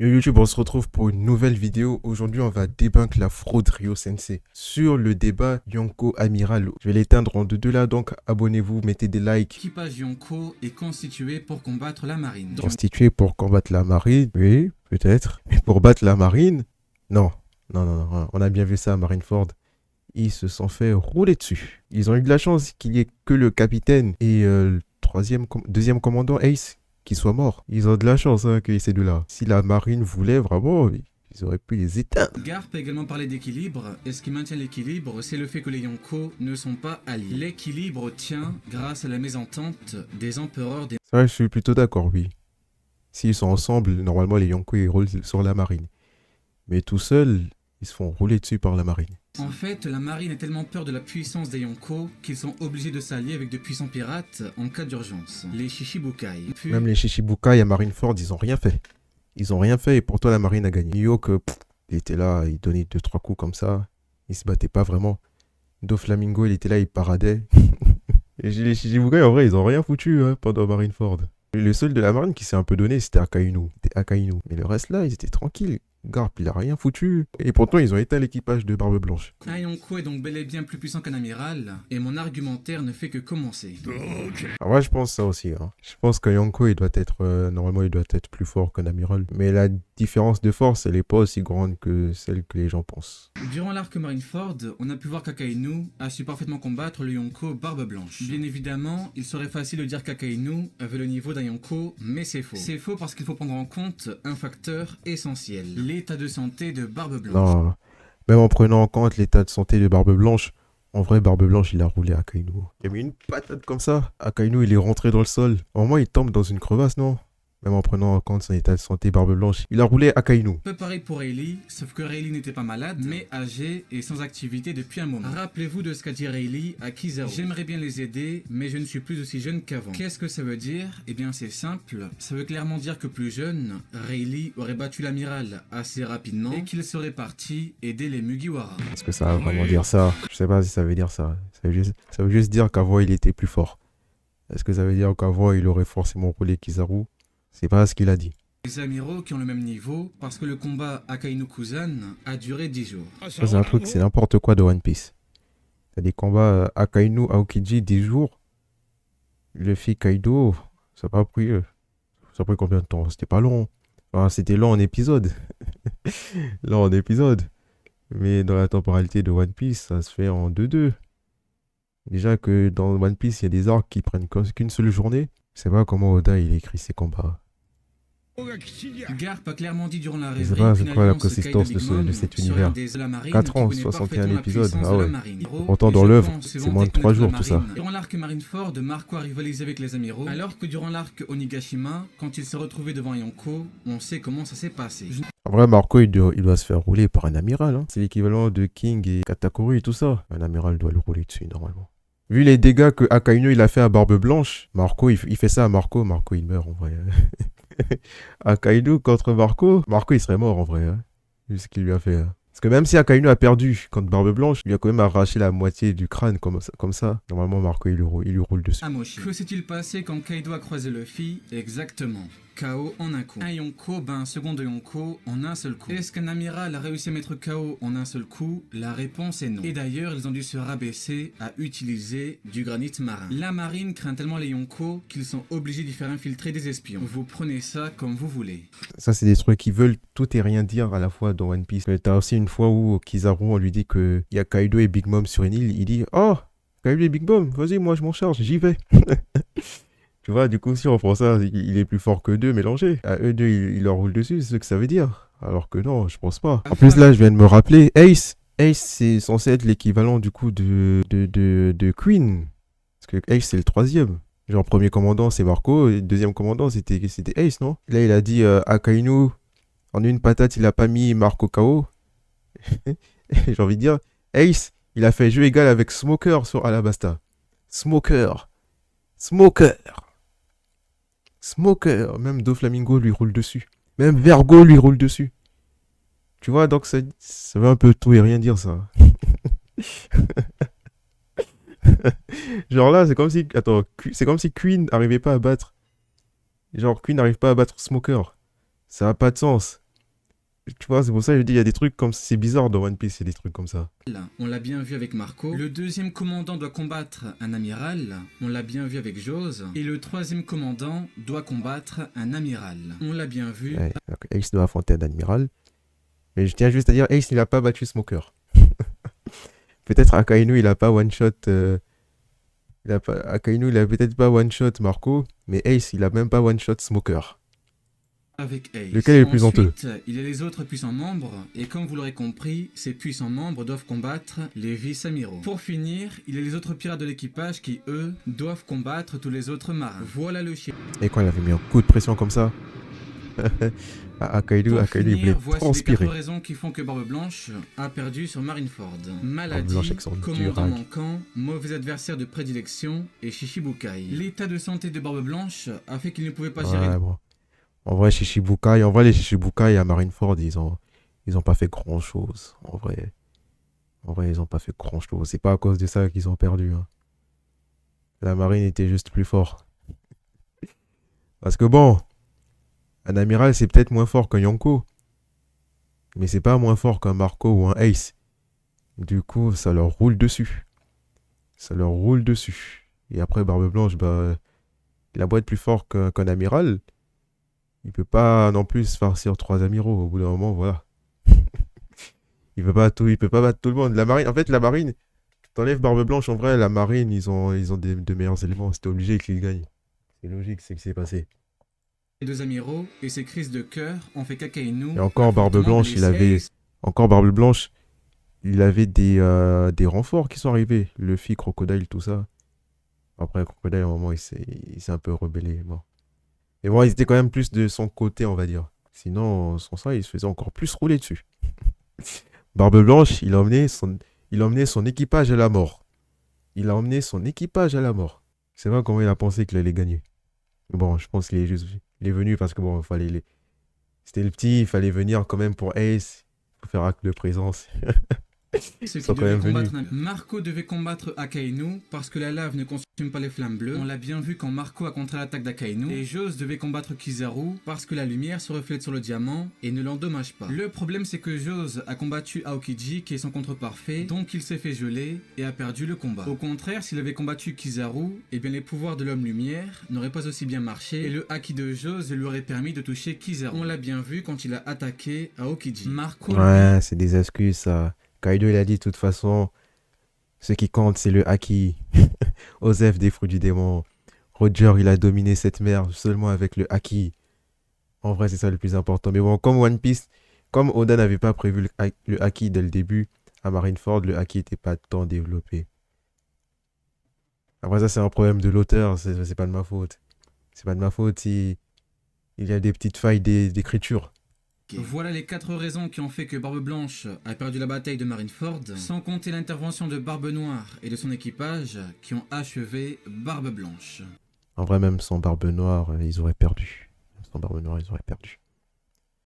Yo YouTube, on se retrouve pour une nouvelle vidéo. Aujourd'hui, on va débunk la fraude Ryo Sensei sur le débat Yonko Amiral. Je vais l'éteindre en deux là, donc abonnez-vous, mettez des likes. L'équipage Yonko est constitué pour combattre la marine. Constitué pour combattre la marine, oui, peut-être. Mais pour battre la marine, non. Non. On a bien vu ça à Marineford. Ils se sont fait rouler dessus. Ils ont eu de la chance qu'il n'y ait que le capitaine et le deuxième commandant Ace qui soit mort. Ils ont de la chance que ces deux-là. Si la marine voulait vraiment, ils auraient pu les éteindre. Garp a également parlé d'équilibre, et ce qui maintient l'équilibre, c'est le fait que les Yonko ne sont pas alliés. L'équilibre tient grâce à la mésentente des empereurs des... Ça, je suis plutôt d'accord, oui. S'ils sont ensemble, normalement les Yonko ils roulent sur la marine. Mais tout seuls, ils se font rouler dessus par la marine. En fait, la marine a tellement peur de la puissance des Yonko qu'ils sont obligés de s'allier avec de puissants pirates en cas d'urgence. Les Shichibukai. Puis... Même les Shichibukai à Marineford, ils ont rien fait. Ils ont rien fait et pourtant la marine a gagné. York, il était là, il donnait 2-3 coups comme ça. Il se battait pas vraiment. Doflamingo, il était là, il paradait. Et les Shichibukai, en vrai, ils ont rien foutu pendant Marineford. Le seul de la marine qui s'est un peu donné, c'était Akainu. Mais le reste là, ils étaient tranquilles. Garp, il a rien foutu. Et pourtant, ils ont éteint l'équipage de Barbe Blanche. Un Yonko est donc bel et bien plus puissant qu'un amiral, et mon argumentaire ne fait que commencer. Alors ouais, je pense ça aussi. Je pense qu'un Yonko, il doit être, normalement, il doit être plus fort qu'un amiral. Mais la différence de force, elle n'est pas aussi grande que celle que les gens pensent. Durant l'arc Marineford, on a pu voir qu'Akainu a su parfaitement combattre le Yonko Barbe Blanche. Bien évidemment, il serait facile de dire qu'Akainu avait le niveau d'un Yonko, mais c'est faux. C'est faux parce qu'il faut prendre en compte un facteur essentiel, l'état de santé de Barbe Blanche. Non, même en prenant en compte l'état de santé de Barbe Blanche, en vrai, Barbe Blanche, il a roulé Akainu. Il a mis une patate comme ça. Akainu, il est rentré dans le sol. Au moins, il tombe dans une crevasse, non? Même en prenant en compte son état de santé, Barbe Blanche, il a roulé Akainu. Peu pareil pour Rayleigh, sauf que Rayleigh n'était pas malade, mais âgé et sans activité depuis un moment. Rappelez-vous de ce qu'a dit Rayleigh à Kizaru. J'aimerais bien les aider, mais je ne suis plus aussi jeune qu'avant. Qu'est-ce que ça veut dire? Eh bien c'est simple, ça veut clairement dire que plus jeune, Rayleigh aurait battu l'amiral assez rapidement et qu'il serait parti aider les Mugiwara. Est-ce que ça va vraiment dire ça? Je sais pas si ça veut dire ça. Ça veut juste dire qu'avant, il était plus fort. Est-ce que ça veut dire qu'avant, il aurait forcément roulé Kizaru? C'est pas ce qu'il a dit. Les amiraux qui ont le même niveau parce que le combat Akainu-Kuzan a duré 10 jours. Ça, c'est un truc, c'est n'importe quoi de One Piece. T'as des combats Akainu, Aokiji, 10 jours. Luffy, Kaido, ça a pris combien de temps? C'était pas long. Enfin, c'était long en épisode. Long en épisode. Mais dans la temporalité de One Piece, ça se fait en 2-2. Déjà que dans One Piece, il y a des arcs qui prennent qu'une seule journée. Je sais pas comment Oda il écrit ses combats. Garp a clairement dit durant la Je sais rêverie pas qu'une c'est quoi la alliance consistance Kaido-Big de cet Mom univers. serait des la marine 4 qui ans, connaît 61 parfaitement la épisodes. puissance Ah de la ouais. marine. Pourtant, Et dans je l'œuvre, pense c'est vanter moins de que 3 la jours tout ça. marine. Durant l'arc Marineford, Marco a rivalisé avec les amiraux, alors que durant l'arc Onigashima, quand il s'est retrouvé devant Yonko, on sait comment ça s'est passé. En vrai, Marco, il doit se faire rouler par un amiral. C'est l'équivalent de King et Katakuri et tout ça. Un amiral doit le rouler dessus, normalement. Vu les dégâts que Akainu il a fait à Barbe Blanche, Marco, il fait ça à Marco. Marco, il meurt en vrai. Akainu contre Marco, il serait mort en vrai. Vu ce qu'il lui a fait. Parce que même si Akainu a perdu contre Barbe Blanche, il lui a quand même arraché la moitié du crâne comme ça. Normalement, Marco, il lui roule dessus. Amoshi. Que s'est-il passé quand Kaido a croisé Luffy? Exactement. KO en un coup. Un Yonko bat un second de Yonko en un seul coup. Est-ce qu'un amiral a réussi à mettre KO en un seul coup? La réponse est non. Et d'ailleurs, ils ont dû se rabaisser à utiliser du granit marin. La marine craint tellement les Yonko qu'ils sont obligés d'y faire infiltrer des espions. Vous prenez ça comme vous voulez. Ça, c'est des trucs qui veulent tout et rien dire à la fois dans One Piece. Mais t'as aussi une fois où Kizaru, on lui dit qu'il y a Kaido et Big Mom sur une île. Il dit « Oh, Kaido et Big Mom, vas-y, moi je m'en charge, j'y vais. » Tu vois, du coup, si on prend ça, il est plus fort que deux mélangés. À eux deux, il leur roule dessus, c'est ce que ça veut dire. Alors que non, je pense pas. En plus, là, je viens de me rappeler, Ace, c'est censé être l'équivalent du coup de Queen. Parce que Ace, c'est le troisième. Genre, premier commandant, c'est Marco, et deuxième commandant, c'était Ace, non? Là, il a dit Akainu, en une patate, il a pas mis Marco KO. J'ai envie de dire, Ace, il a fait jeu égal avec Smoker sur Alabasta. Smoker. Même Doflamingo lui roule dessus. Même Vergo lui roule dessus. Tu vois, donc ça veut un peu tout et rien dire, ça. Genre là, c'est comme si... Attends, c'est comme si Queen n'arrivait pas à battre... Genre, Queen n'arrive pas à battre Smoker. Ça n'a pas de sens. Tu vois, c'est pour ça que je dis, il y a des trucs comme... C'est bizarre dans One Piece, il y a des trucs comme ça. On l'a bien vu avec Marco. Le deuxième commandant doit combattre un amiral. On l'a bien vu avec Jose. Et le troisième commandant doit combattre un amiral. On l'a bien vu. Ouais, donc Ace doit affronter un admiral. Mais je tiens juste à dire, Ace, il a pas battu Smoker. Peut-être Akainu, il a pas one-shot... Akainu, il a peut-être pas one-shot Marco, mais Ace, il a même pas one-shot Smoker. Avec Ace. Lequel est le plus honteux? Ensuite, il y a les autres puissants membres, et comme vous l'aurez compris, ces puissants membres doivent combattre les vice-amiraux. Pour finir, il y a les autres pirates de l'équipage qui, eux, doivent combattre tous les autres marins. Voilà le chien. Et quand il avait mis un coup de pression comme ça, Akainu, Pour il voulait finir, voici les transpirer. 4 raisons qui font que Barbe Blanche a perdu sur Marineford. Blanche Maladie, avec son commandant durag. manquant, mauvais adversaire de prédilection et Shishibukai. L'état de santé de Barbe Blanche a fait qu'il ne pouvait pas gérer Ouais, bon. En vrai, les Shishibukai à Marineford, ils ont pas fait grand chose. En vrai, ils ont pas fait grand chose. C'est pas à cause de ça qu'ils ont perdu, hein. La marine était juste plus fort. Parce que bon, un amiral, c'est peut-être moins fort qu'un Yonko. Mais c'est pas moins fort qu'un Marco ou un Ace. Du coup, ça leur roule dessus. Ça leur roule dessus. Et après, Barbe Blanche, bah, il a beau être plus fort qu'un amiral, il peut pas non plus farcir 3 amiraux. Au bout d'un moment, voilà. Il peut pas battre tout le monde. La marine, en fait, la marine, t'enlèves Barbe Blanche, en vrai, la marine, ils ont de meilleurs éléments. C'était obligé qu'ils gagnent. C'est logique, c'est ce qui s'est passé. les 2 amiraux et ses crises de cœur ont fait qu'Akainu Et encore, a fortement blessé. Encore Barbe Blanche, il avait des renforts qui sont arrivés. Luffy, Crocodile, tout ça. Après, Crocodile, à un moment, il s'est un peu rebellé. Bon. Mais bon, ils étaient quand même plus de son côté, on va dire. Sinon, sans ça, il se faisait encore plus rouler dessus. Barbe Blanche, il a emmené son équipage à la mort. Il a emmené son équipage à la mort. C'est vrai comment il a pensé qu'il allait gagner. Mais bon, je pense il est venu parce que bon, c'était le petit, il fallait venir quand même pour Ace, pour faire acte de présence. Ce Ils qui sont quand devait même venus. combattre Marco devait combattre Akainu parce que la lave ne consume pas les flammes bleues. On l'a bien vu quand Marco a contré l'attaque d'Akainu. Et Jose devait combattre Kizaru parce que la lumière se reflète sur le diamant et ne l'endommage pas. Le problème c'est que Jose a combattu Aokiji qui est son contre parfait, donc il s'est fait geler et a perdu le combat. Au contraire, s'il avait combattu Kizaru, eh bien les pouvoirs de l'homme lumière n'auraient pas aussi bien marché et le haki de Jose lui aurait permis de toucher Kizaru. On l'a bien vu quand il a attaqué Aokiji. Marco Ouais, c'est des excuses, ça. Kaido, il a dit, de toute façon, ce qui compte, c'est le haki. Osef des fruits du démon. Roger, il a dominé cette mer seulement avec le haki. En vrai, c'est ça le plus important. Mais bon, comme One Piece, comme Oda n'avait pas prévu le haki dès le début, à Marineford, le haki n'était pas tant développé. Après, ça, c'est un problème de l'auteur, c'est pas de ma faute. C'est pas de ma faute si il y a des petites failles d'écriture. Voilà les 4 raisons qui ont fait que Barbe Blanche a perdu la bataille de Marineford, sans compter l'intervention de Barbe Noire et de son équipage qui ont achevé Barbe Blanche. En vrai, même sans Barbe Noire, ils auraient perdu. Même sans Barbe Noire, ils auraient perdu.